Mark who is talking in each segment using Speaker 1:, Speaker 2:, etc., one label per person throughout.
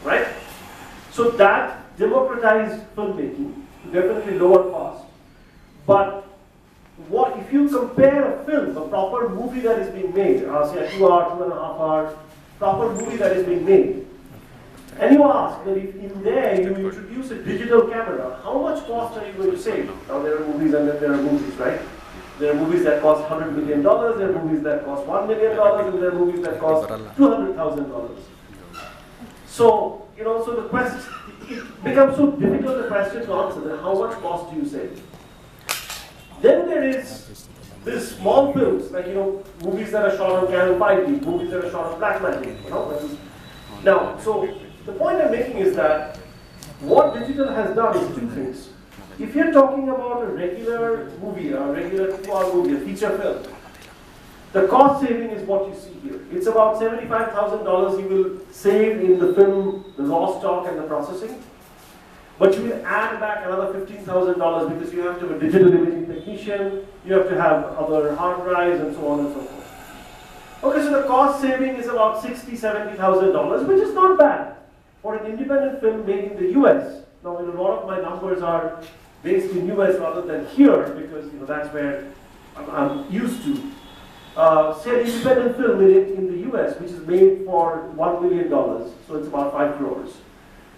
Speaker 1: right? So that democratized filmmaking, definitely lower cost. But what if you compare a film, a proper movie that is being made, say a 2-hour, 2.5-hour proper movie that is being made, and you ask that if in there you introduce a digital camera, how much cost are you going to save? Now there are movies and then there are movies, right? There are movies that cost $100 million, there are movies that cost $1 million, and there are movies that cost $200,000. So, so the question, it becomes so difficult a question to answer, that how much cost do you save? Then there is these small films, like, movies that are shot on Canon 5D, movies that are shot on Blackmagic, Now, so the point I'm making is that what digital has done is two things. If you're talking about a regular movie, a regular 2-hour movie, a feature film, the cost saving is what you see here. It's about $75,000 you will save in the film, the raw stock and the processing. But you will add back another $15,000 because you have to have a digital imaging technician, you have to have other hard drives and so on and so forth. Okay, so the cost saving is about $60,000, $70,000, which is not bad for an independent film made in the US. Now, a lot of my numbers are based in US rather than here because that's where I'm used to. Say an independent film in the US, which is made for $1 million, so it's about 5 crores,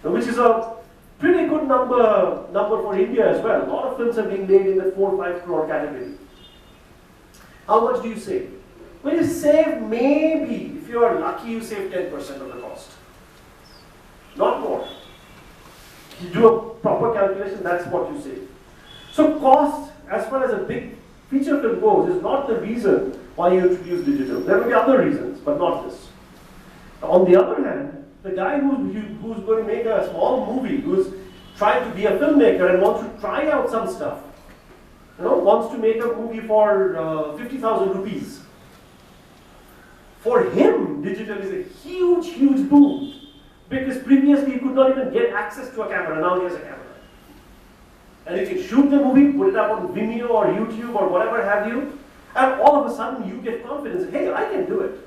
Speaker 1: which is a pretty good number for India as well. A lot of films are being made in the 4 or 5 crore category. How much do you save? Well, you save maybe, if you are lucky, you save 10% of the cost. Not more. You do a proper calculation, that's what you save. So cost, as far as a big feature film goes, is not the reason why you introduce digital. There will be other reasons, but not this. On the other hand, the guy who's going to make a small movie, who's trying to be a filmmaker and wants to try out some stuff, wants to make a movie for 50,000 rupees. For him, digital is a huge, huge boom. Because previously he could not even get access to a camera, now he has a camera. And he can shoot the movie, put it up on Vimeo or YouTube or whatever have you, and all of a sudden you get confidence, hey, I can do it.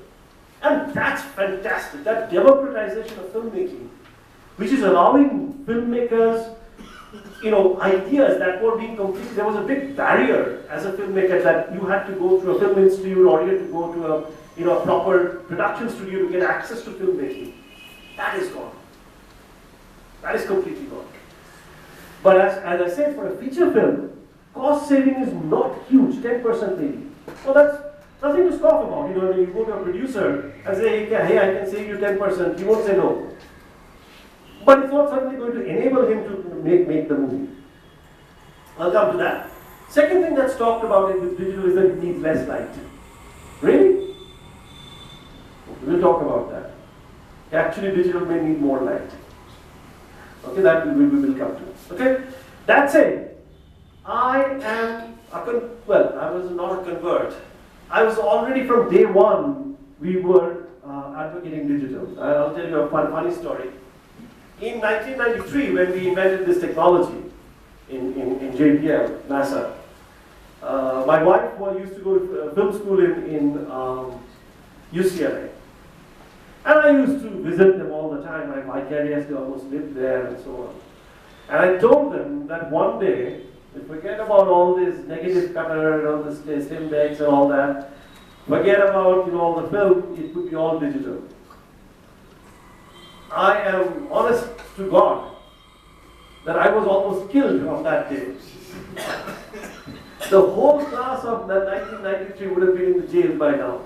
Speaker 1: And that's fantastic, that democratization of filmmaking, which is allowing filmmakers, ideas that were being completed. There was a big barrier as a filmmaker that you had to go through a film institute or you had to go to a proper production studio to get access to filmmaking. That is gone. That is completely gone. But as I said, for a feature film, cost saving is not huge, 10% maybe. Well, that's nothing to scoff about. You go to a producer and say, hey, I can save you 10%, he won't say no. But it's not suddenly going to enable him to make the movie. I'll come to that. Second thing that's talked about in digital is that it needs less light. Really? We'll talk about that. Actually, digital may need more light. Okay, that we will come to. Okay, that said, I was not a convert. I was already from day one, we were advocating digital. I'll tell you a funny story. In 1993, when we invented this technology in JPL, NASA, my wife used to go to film school in UCLA. And I used to visit them all the time. I vicariously almost lived there and so on. And I told them that one day, forget about all this negative color and all this slim decks and all that. Forget about all the film, it would be all digital. I am honest to God that I was almost killed on that day. The whole class of that 1993 would have been in the jail by now.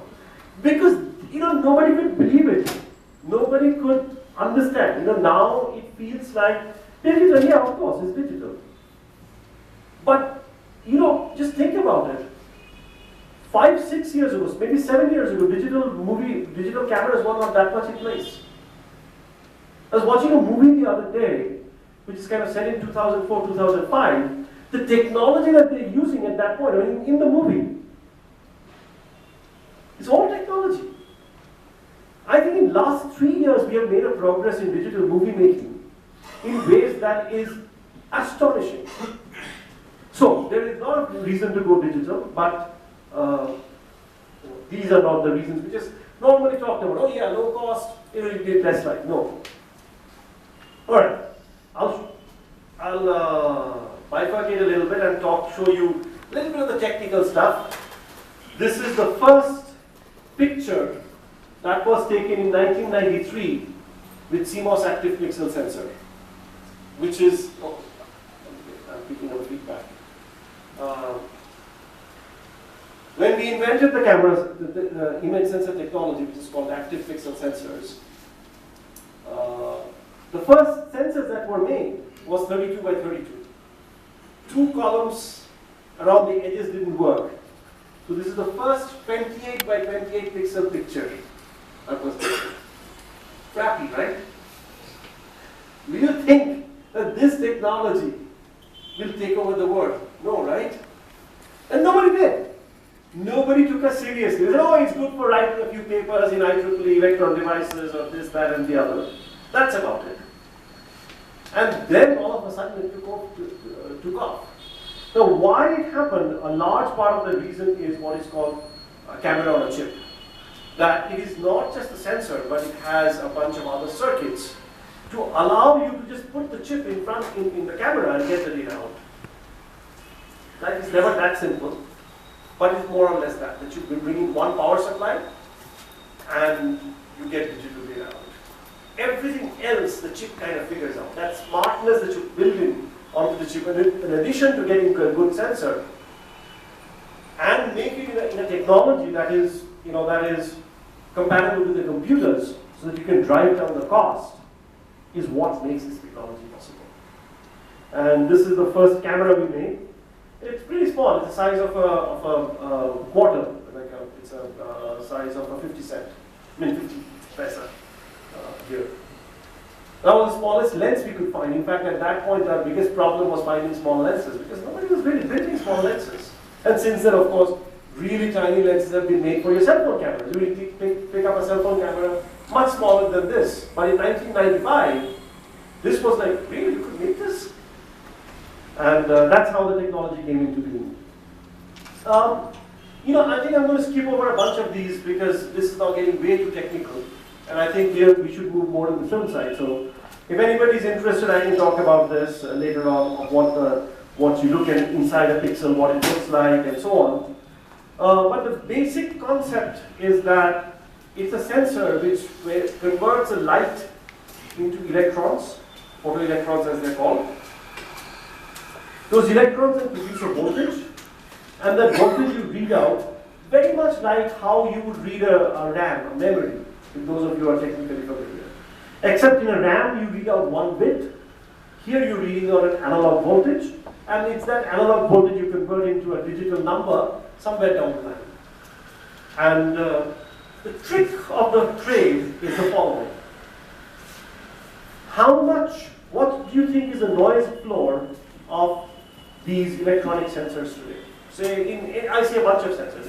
Speaker 1: Because nobody could believe it. Nobody could understand. Now it feels like digital, yeah, of course, it's digital. But, just think about it. 5, 6 years ago, maybe 7 years ago, digital cameras were not that much in place. I was watching a movie the other day, which is kind of set in 2004, 2005. The technology that they're using at that point, in the movie, it's all technology. I think in the last 3 years, we have made a progress in digital movie making in ways that is astonishing. So, there is not a reason to go digital, but these are not the reasons we just normally talk about. Oh yeah, low cost, you need less light. No. All right, I'll bifurcate a little bit and show you a little bit of the technical stuff. This is the first picture that was taken in 1993 with CMOS active pixel sensor, which is, oh, I'm picking up feedback. When we invented the cameras, the image sensor technology, which is called active pixel sensors, the first sensors that were made was 32 by 32. Two columns around the edges didn't work. So this is the first 28 by 28 pixel picture that was taken. Crappy, right? Do you think that this technology will take over the world? No, right? And nobody did. Nobody took us seriously. They said, oh, it's good for writing a few papers in IEEE electron devices or this, that, and the other. That's about it. And then all of a sudden it took off. Now, why it happened, a large part of the reason is what is called a camera on a chip. That it is not just a sensor, but it has a bunch of other circuits to allow you to just put the chip in front in the camera and get the data out. That is never that simple, but it's more or less that you bring in one power supply and you get digital data out. Everything else the chip kind of figures out. That smartness that you build in onto the chip, and in addition to getting a good sensor and make it in a technology that is compatible with the computers, so that you can drive down the cost, is what makes this technology possible. And this is the first camera we made. It's pretty small. It's the size of a quarter. It's a size of a 50 cent, 50 paisa here. That was the smallest lens we could find. In fact, at that point, our biggest problem was finding small lenses because nobody was really building small lenses. And since then, of course, really tiny lenses have been made for your cell phone cameras. You pick up a cell phone camera much smaller than this. But in 1995, this was like, really, you could make this? And that's how the technology came into being. I think I'm going to skip over a bunch of these because this is now getting way too technical. And I think here we should move more to the film side. So if anybody's interested, I can talk about this later on, of what you look at inside a pixel, what it looks like, and so on. But the basic concept is that it's a sensor which converts a light into electrons, photoelectrons as they're called. Those electrons then produce a voltage, and that voltage you read out very much like how you would read a RAM, a memory, if those of you are technically familiar. Except in a RAM you read out one bit, here you're reading out an analog voltage, and it's that analog voltage you convert into a digital number somewhere down the line. And the trick of the trade is the following. What do you think is the noise floor of these electronic sensors today? Say, I see a bunch of sensors.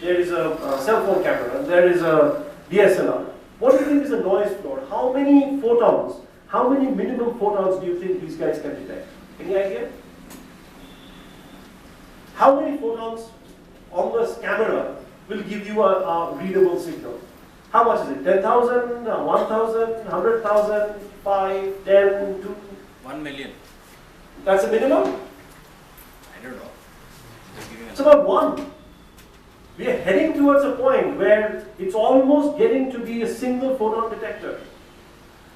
Speaker 1: There is a cell phone camera, and there is a DSLR. What do you think is the noise floor? How many photons, how many minimum photons do you think these guys can detect? Any idea? How many photons on this camera will give you a readable signal? How much is it? 10,000, 1,000, 100,000, 5, 10, 2?
Speaker 2: 1 million.
Speaker 1: That's a minimum?
Speaker 2: I don't know.
Speaker 1: It's about 1. We are heading towards a point where it's almost getting to be a single photon detector.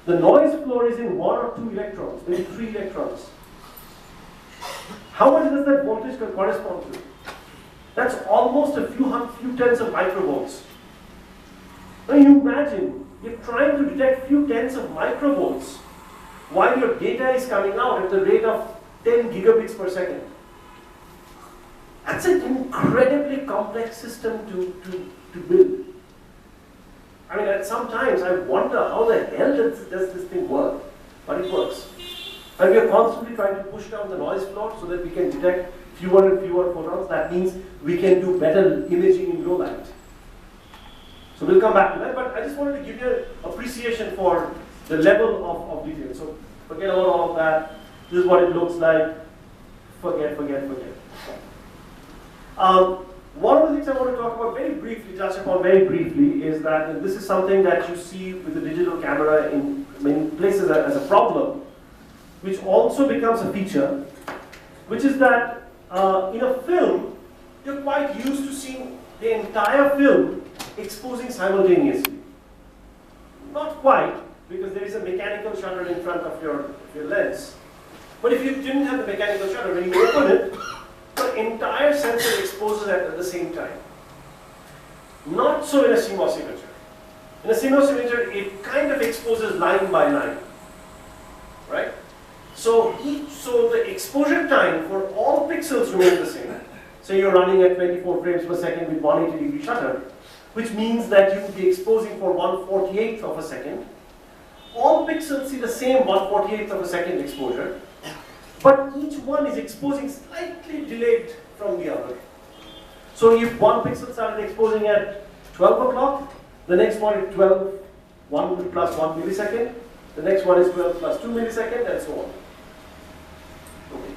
Speaker 1: The noise floor is in 1 or 2 electrons, maybe 3 electrons. How much does that voltage correspond to? That's almost a few tens of microvolts. Now you imagine, you're trying to detect few tens of microvolts while your data is coming out at the rate of 10 gigabits per second. That's an incredibly complex system to build. I mean, at some times I wonder how the hell does this thing work? But it works. And we are constantly trying to push down the noise floor so that we can detect fewer and fewer photons. That means we can do better imaging in low light. So we'll come back to that, but I just wanted to give you an appreciation for the level of detail. So forget about all of that. This is what it looks like. Forget. One of the things I want to talk about very briefly, touch upon very briefly, is that this is something that you see with the digital camera in many places as a problem, which also becomes a feature, which is that in a film, you're quite used to seeing the entire film exposing simultaneously. Not quite, because there is a mechanical shutter in front of your lens. But if you didn't have the mechanical shutter, when you open it, the entire sensor exposes at the same time. Not so in a CMOS imager. In a CMOS imager, it kind of exposes line by line, right? So the exposure time for all pixels remains the same. So you're running at 24 frames per second with 180-degree shutter, which means that you would be exposing for 1/48th of a second. All pixels see the same 1/48th of a second exposure, but each one is exposing slightly delayed from the other. So if one pixel started exposing at 12 o'clock, the next one is 12, 1 plus 1 millisecond, the next one is 12 plus 2 milliseconds, and so on. Okay.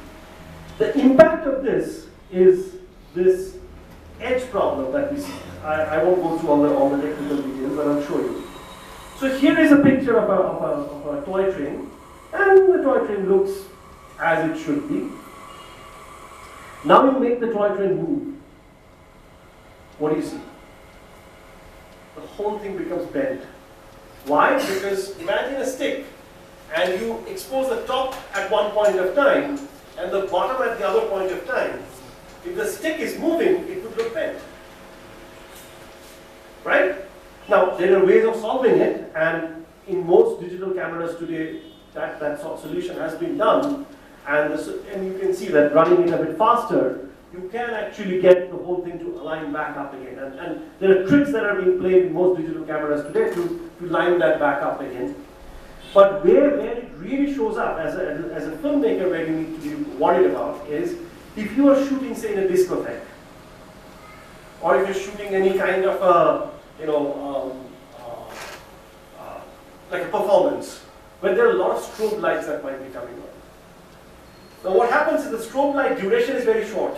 Speaker 1: The impact of this is this edge problem that we see. I won't go through all the technical details, but I'll show you. So here is a picture of a toy train, and the toy train looks as it should be. Now you make the toy train move. What do you see? The whole thing becomes bent. Why? Because imagine a stick, and you expose the top at one point of time, and the bottom at the other point of time. If the stick is moving, it would look bent. Right? Now, there are ways of solving it, and in most digital cameras today, that solution has been done, and you can see that running it a bit faster, you can actually get the whole thing to align back up again. And there are tricks that are being played in most digital cameras today to line that back up again. But where it really shows up as a filmmaker, where you need to be worried about is if you are shooting, say, in a discotheque, or if you're shooting any kind of like a performance, where there are a lot of strobe lights that might be coming on. Now what happens is the strobe light duration is very short,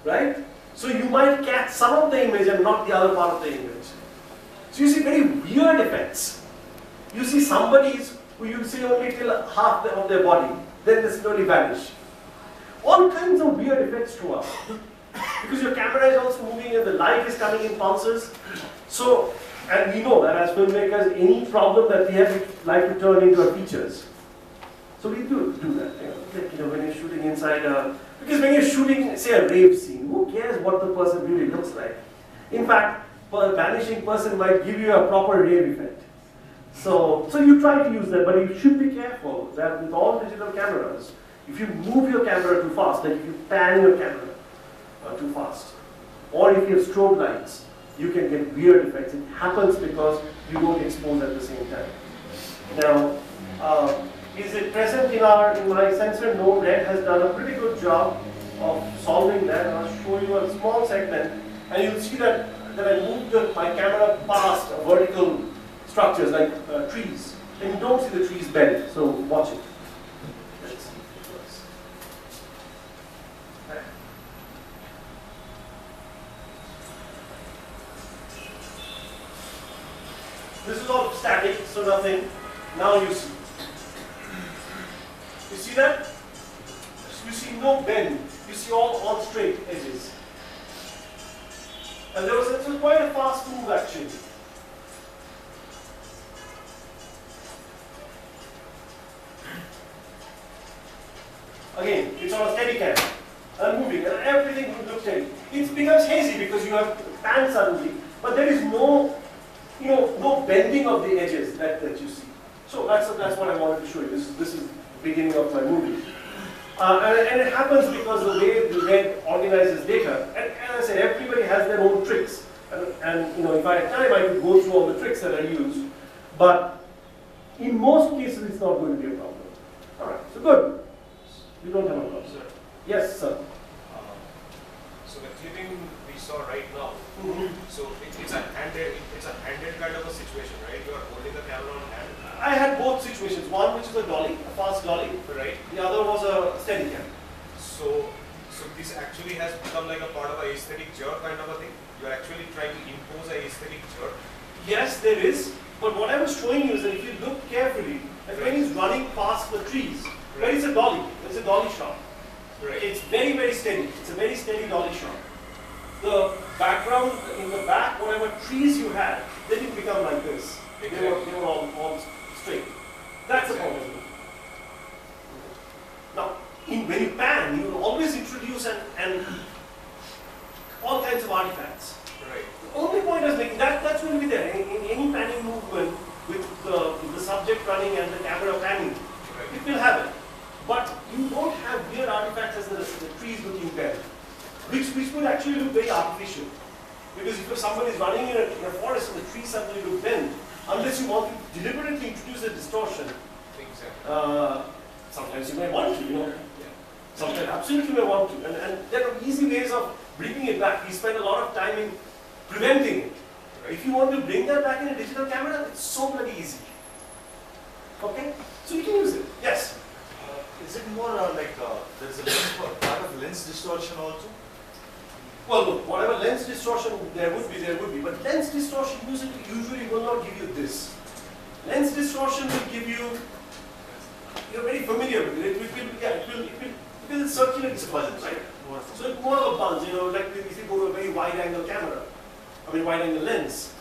Speaker 1: right? So you might catch some of the image and not the other part of the image. So you see very weird effects. You see somebody's who you see only till half of their body, then they slowly vanish. All kinds of weird effects show up. Because your camera is also moving and the light is coming in pulses. So, and we know that as filmmakers, any problem that we have, we like to turn into our features. So we do that. When you're shooting inside because when you're shooting, say, a rave scene, who cares what the person really looks like? In fact, a vanishing person might give you a proper rave effect. So you try to use that, but you should be careful that with all digital cameras, if you move your camera too fast, like if you pan your camera too fast, or if you have strobe lights, you can get weird effects. It happens because you don't expose at the same time. Now, is it present in my sensor? No, Red has done a pretty good job of solving that. I'll show you a small segment, and you'll see that I moved my camera past vertical structures like trees, and you don't see the trees bent. So watch it. Let's see if it works. This is all static, so nothing. Now you see. You see that? You see no bend. You see all straight edges. And there was quite a fast move actually. Again, it's on a steady cam. I'm moving, and everything looks steady. It becomes hazy because you have pan suddenly, but there is no bending of the edges that you see. So that's what I wanted to show you. This is the beginning of my movie. And it happens because the way the Red organizes data, and as I said, everybody has their own tricks. And if I had time, I could go through all the tricks that I use. But in most cases, it's not going to be a problem. All right, so good. We don't have a problem.
Speaker 3: Sir.
Speaker 1: Yes, sir.
Speaker 3: So the clipping we saw right now,
Speaker 1: Mm-hmm.
Speaker 3: so it's a handheld kind of a situation, right? You are holding the camera on hand.
Speaker 1: I had both situations. One which is a dolly, a fast dolly.
Speaker 3: Right.
Speaker 1: The other was a steady cam.
Speaker 3: So So this actually has become like a part of a aesthetic jerk kind of a thing. You are actually trying to impose a aesthetic jerk.
Speaker 1: Yes, there is. But what I was showing you is that if you look carefully, like when he's running past the trees, there is a dolly. There's a dolly shot.
Speaker 3: Right.
Speaker 1: It's very, very steady. It's a very steady dolly shot. The background in the back, whatever trees you had, they didn't become like this.
Speaker 3: Exactly.
Speaker 1: They were all straight. That's the point of view. Now, when you pan, you will always introduce and all kinds of artifacts.
Speaker 3: Right.
Speaker 1: The only point I was making, that's going to be there. In any panning movement with the subject running and the camera panning,
Speaker 3: Right.
Speaker 1: it will have it. But you don't have weird artifacts as the trees looking bent, which would actually look very artificial. Because if somebody is running in a forest and the trees suddenly look bent, unless you want to deliberately introduce a distortion,
Speaker 3: Exactly.
Speaker 1: sometimes you may want to, Sometimes absolutely you may want to. And there are easy ways of bringing it back. We spend a lot of time in preventing it.
Speaker 3: Right.
Speaker 1: If you want to bring that back in a digital camera, it's so bloody easy. Okay? So you can use it. Yes?
Speaker 4: Is it more there's a part of lens distortion also?
Speaker 1: Well, look, whatever lens distortion there would be. But lens distortion usually will not give you this. Lens distortion will give you, you're very familiar with it. It will, because it's circular distortion, right? So it's more of a bunch, like if you go to a very wide angle camera, wide angle lens,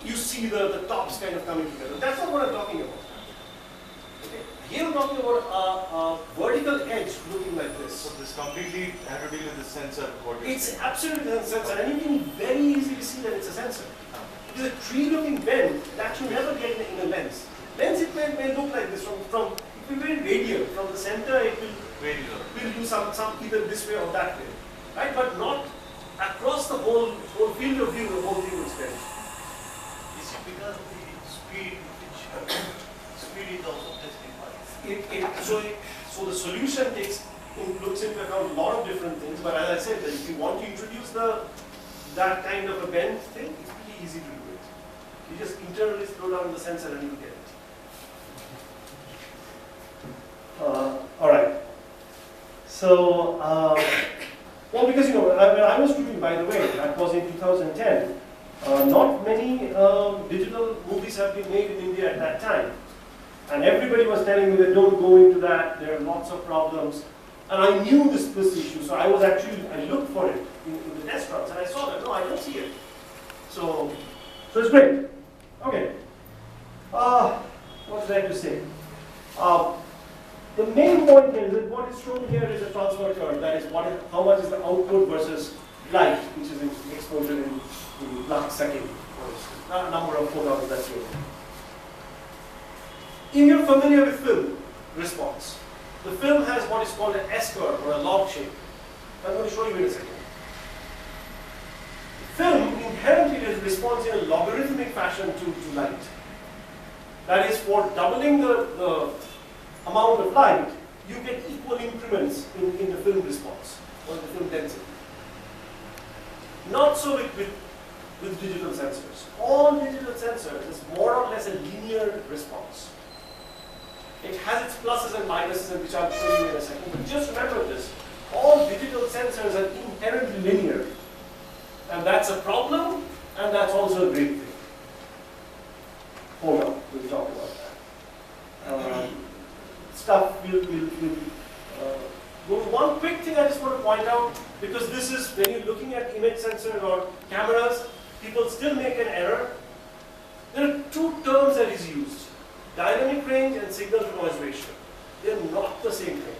Speaker 1: you see the tops kind of coming together. That's not what I'm talking about. Okay. Here I'm talking about a vertical edge looking like this.
Speaker 4: So this completely had to deal with the sensor.
Speaker 1: It's absolutely a sensor, and you can very easily see that it's a sensor. Because a tree looking bend that you never get in a lens. Lens it may look like this from it will be very radial. From the center it will do some either this way or that way. Right? But not across the whole field of view, the whole view is bent.
Speaker 4: Is it because of the speed which speed is also testing?
Speaker 1: So the solution looks into account a lot of different things, but as I said, that if you want to introduce that kind of a bend thing, it's pretty easy to do it. You just internally slow down the sensor and you get it. All right. So, well, because when I was shooting, by the way, that was in 2010. Not many digital movies have been made in India at that time. And everybody was telling me that don't go into that, there are lots of problems. And I knew this issue, so I looked for it in the test runs, and I saw that, no, I don't see it. So it's great. Okay. What did I have to say? The main point here is that what is shown here is a transfer curve, that is how much is the output versus light, which is exposure in lux second, number of photons that's here. If you're familiar with film response, the film has what is called an S-curve or a log shape. I'm going to show you in a second. Film inherently responds in a logarithmic fashion to light. That is, for doubling the amount of light, you get equal increments in the film response or the film density. Not so with digital sensors. All digital sensors is more or less a linear response. It has its pluses and minuses, which I'll show you in a second. But just remember this, all digital sensors are inherently linear. And that's a problem, and that's also a great thing. Hold on, we'll talk about that. We'll go to one quick thing I just want to point out, because this is, when you're looking at image sensors or cameras, people still make an error. There are two terms that is used. Dynamic range and signal to noise ratio. They are not the same thing.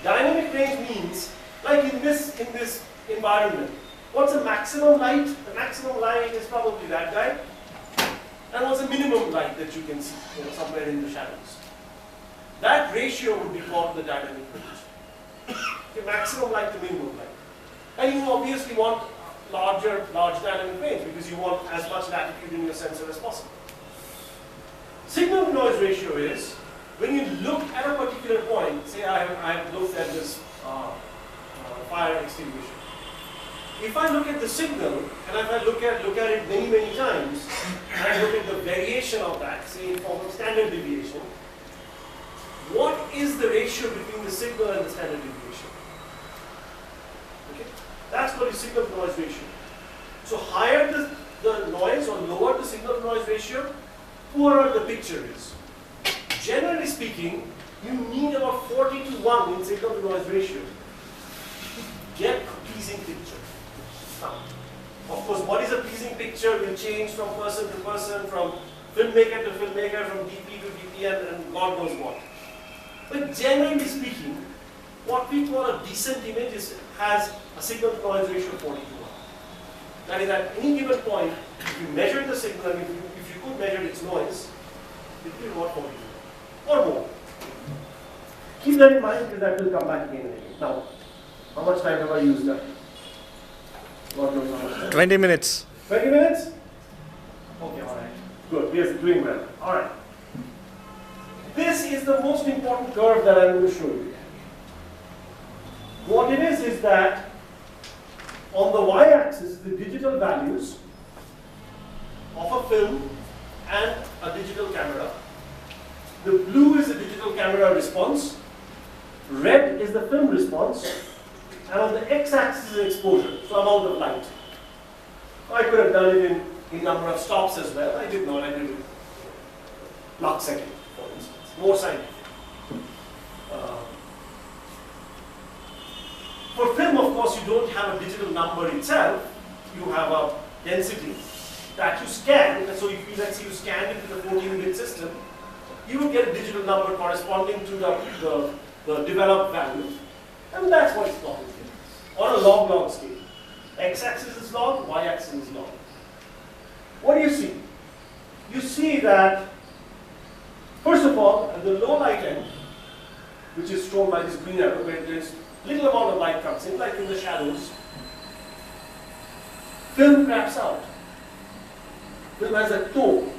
Speaker 1: Dynamic range means, like in this environment, what's the maximum light? The maximum light is probably that guy. And what's the minimum light that you can see, somewhere in the shadows? That ratio would be called the dynamic range. The maximum light to minimum light. And you obviously want large dynamic range because you want as much latitude in your sensor as possible. Signal to noise ratio is when you look at a particular point, say I have looked at this fire extinguisher. If I look at the signal and if I look at it many times, and I look at the variation of that, say in form of standard deviation, what is the ratio between the signal and the standard deviation. Okay? That's called the signal to noise ratio. So higher the noise or lower the signal to noise ratio, poorer the picture is. Generally speaking, you need about 40 to 1 in signal to noise ratio to get a pleasing picture. Now, of course, what is a pleasing picture will change from person to person, from filmmaker to filmmaker, from DP to DP, and God knows what. But generally speaking, what we call a decent image has a signal to noise ratio of 40 to 1. That is, at any given point, if you measure the signal, if you could measure its noise, it will be about 40 to 1 or more. Keep that in mind because that will come back again and again. Now, how much time have I used that? God knows how much time.
Speaker 5: 20 minutes.
Speaker 1: 20 minutes? Okay, alright. Good, we are doing well. Alright. This is the most important curve that I'm going to show you. What it is that on the y-axis, the digital values of a film and a digital camera. The blue is the digital camera response, red is the film response, and on the x-axis is exposure, so amount of light. I could have done it in number of stops as well. I did not. I did it Mach second, for instance. More scientific. For film, of course, you don't have a digital number itself. You have a density that you scan. And so if let's say you scan into the 14-bit system, you will get a digital number corresponding to the developed value. And that's what it's plotted here, on a log-log scale. X-axis is log, y-axis is log. What do you see? You see that, first of all, at the low light end, which is shown by this green arrow, where there's little amount of light comes in, like in the shadows, film craps out. Film has a toe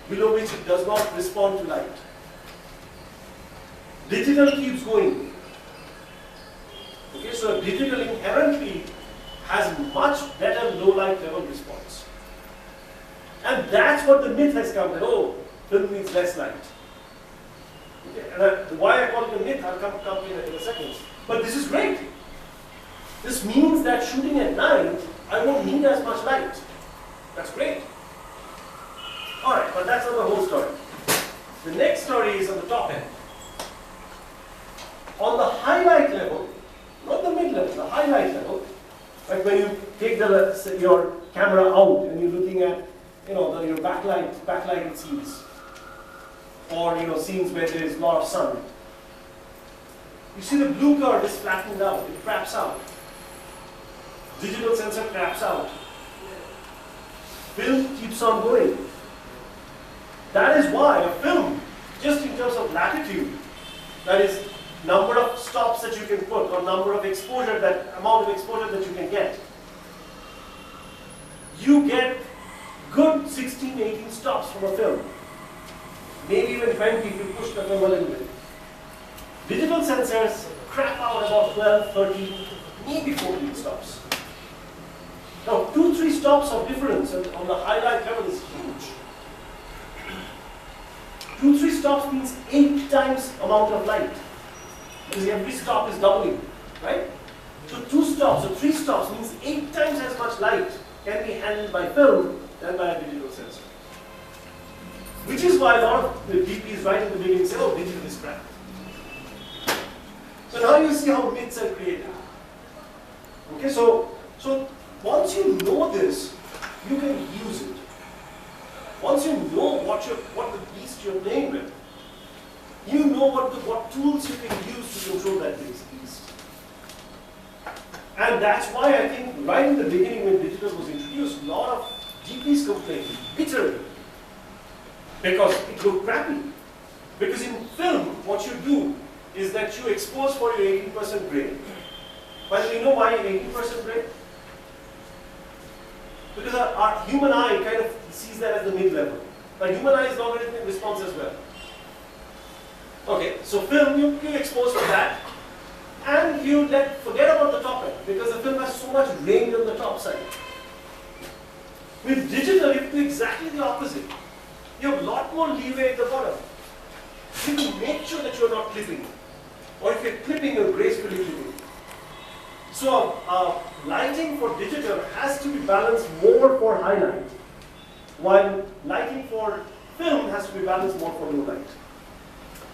Speaker 1: below which it does not respond to light. Digital keeps going. Okay, so digital inherently has much better low light level response. And that's what the myth has come that, oh, film needs less light. Okay, and why I call it a myth, I'll come in a second. But this is great. This means that shooting at night, I won't need as much light. That's great. Alright, but that's not the whole story. The next story is on the top end. On the highlight level, not the mid level, the highlight level, like when you take your camera out and you're looking at your backlighted scenes, or scenes where there is a lot of sun. You see the blue curve is flattened out, it craps out. Digital sensor craps out. Film keeps on going. That is why a film, just in terms of latitude, that is number of stops that you can put, or number of exposure, that amount of exposure that you can get, you get good 16, 18 stops from a film. Maybe even 20 if you push the film a little bit. Digital sensors crap out about 12, 13, maybe 14 stops. Now, 2-3 stops of difference on the highlight level is huge. 2-3 stops means 8 times amount of light. Because every stop is doubling, right? So 2 stops or 3 stops means 8 times as much light can be handled by film than by a digital sensor. Which is why a lot of the DPs right in the beginning say, oh, digital is crap. So now you see how myths are created. Okay, so once you know this, you can use it. Once you know what the beast you're playing with, you know what tools you can use to control that beast. And that's why I think right in the beginning when digital was introduced, a lot of GPs complained bitterly because it looked crappy. Because in film, what you do is that you expose for your 18% grain. But you know why 18% grain? Because our human eye kind of sees that as the mid-level. Our human eye is logarithmic response as well. Okay, so film, you expose for that. And you forget about the top end, because the film has so much range on the top side. With digital, you do exactly the opposite. You have a lot more leeway at the bottom. you need to make sure that you're not clipping. Or if you're clipping, you're gracefully clipping. So lighting for digital has to be balanced more for highlight, while lighting for film has to be balanced more for low light.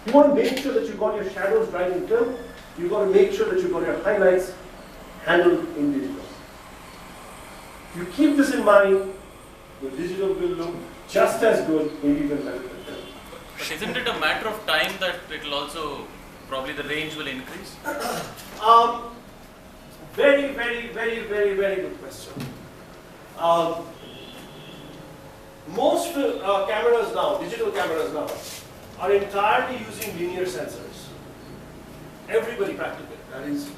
Speaker 1: You want to make sure that you've got your shadows right in film. You've got to make sure that you've got your highlights handled in digital. If you keep this in mind, the digital will look just as good, maybe even better than film.
Speaker 2: But isn't it a matter of time that it will also, probably the range will increase?
Speaker 1: Very, very, very, very, very good question. Most cameras now, digital cameras now, are entirely using linear sensors. Everybody practically. That is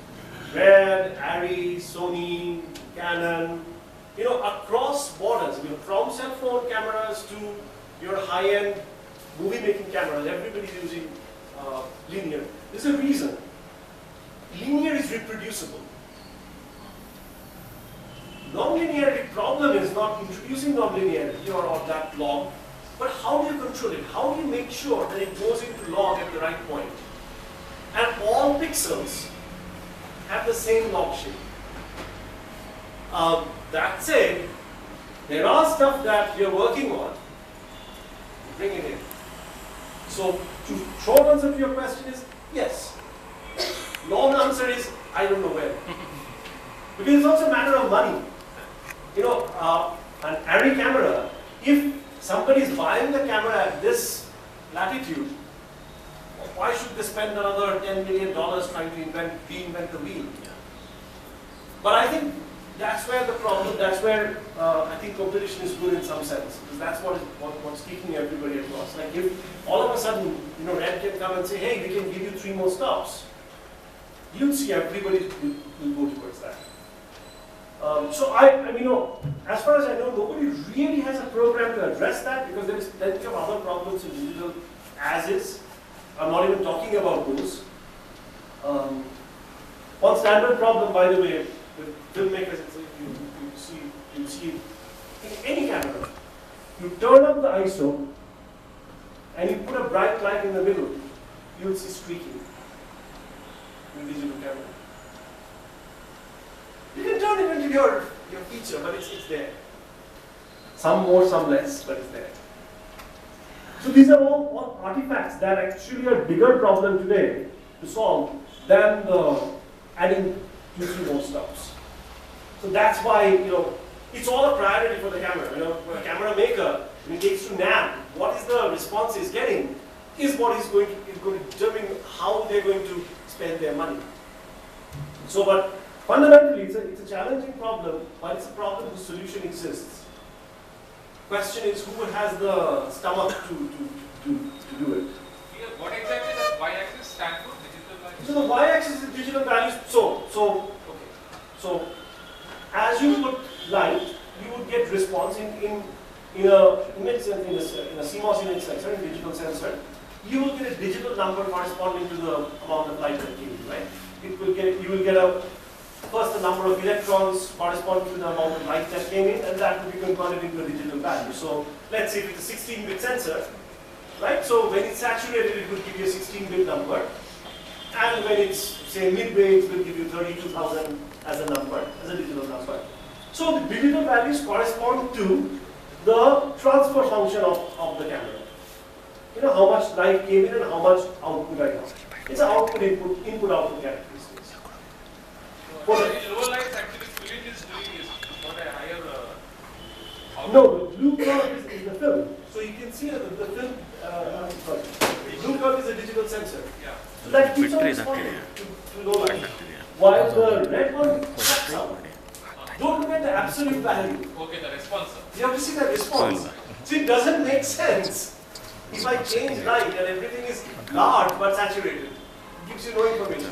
Speaker 1: Red, Arri, Sony, Canon, across borders, from cell phone cameras to your high-end movie-making cameras, everybody's using linear. There's a reason. Linear is reproducible. Non-linearity problem is not introducing non-linearity or that log, but how do you control it? How do you make sure that it goes into log at the right point? And all pixels have the same log shape. That said, there are stuff that we are working on. Bring it in. So, short answer to your question is yes. Long answer is I don't know when. Because it's also a matter of money. An Arri camera, if somebody is buying the camera at this latitude, why should they spend another $10 million trying to reinvent the wheel? But I think that's where the problem, that's where I think competition is good in some sense, because that's what's keeping everybody across. Like if all of a sudden, Red can come and say, hey, we can give you 3 more stops, you'll see everybody will go towards that. So as far as I know, nobody really has a program to address that, because there is plenty of other problems in digital as is. I'm not even talking about those. One standard problem, by the way, with filmmakers, you see in any camera, you turn up the ISO and you put a bright light in the middle, you'll see streaking in digital camera. You can turn it into your feature, but it's there. Some more, some less, but it's there. So these are all artifacts that actually are a bigger problem today to solve than adding 2-3 more stops. So that's why it's all a priority for the camera. For a camera maker, when he takes to NAB, what is the response he's getting is what is going to determine how they're going to spend their money. So, but fundamentally, it's a challenging problem, but it's a problem whose solution exists. Question is, who has the stomach to do it?
Speaker 5: What exactly does y-axis stand for? Digital values?
Speaker 1: So the y-axis is digital values. So as you put light, you would get response in a image sensor, in a CMOS image sensor, in digital sensor. You will get a digital number corresponding to the amount of light that came in, right? You will get first the number of electrons corresponding to the amount of light that came in, and that will be converted into a digital value. So let's say if it's a 16-bit sensor, right? So when it's saturated, it will give you a 16-bit number, and when it's say midway, it will give you 32,000 as a number, as a digital number. So the digital values correspond to the transfer function of the camera. How much light came in and how much output I got. It's an input-output characteristics.
Speaker 5: In lower lights, actually, film is doing for a higher output.
Speaker 1: No, the blue curve is the film. So you can see that the film, the blue curve is a digital sensor.
Speaker 5: Yeah.
Speaker 1: So that keeps on responding to low light. While the red one cuts out. Don't look at the absolute value.
Speaker 5: Okay, the response.
Speaker 1: You have to see the response. So it doesn't make sense if I change light and everything is large but saturated. It gives you no information.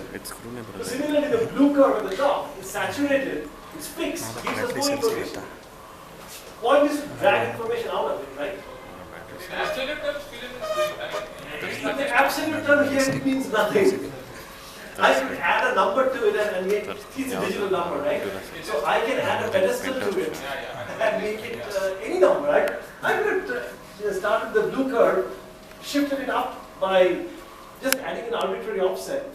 Speaker 1: So similarly, the blue curve at the top is saturated, it's fixed, gives us no information. Point is to drag information out of it, right?
Speaker 5: In absolute terms, film is doing.
Speaker 1: In the absolute term here, it means nothing. I could add a number to it and make it's a digital number, right? So I can add a pedestal to it and make it any number, right? I could start with the blue curve, shifted it up by just adding an arbitrary offset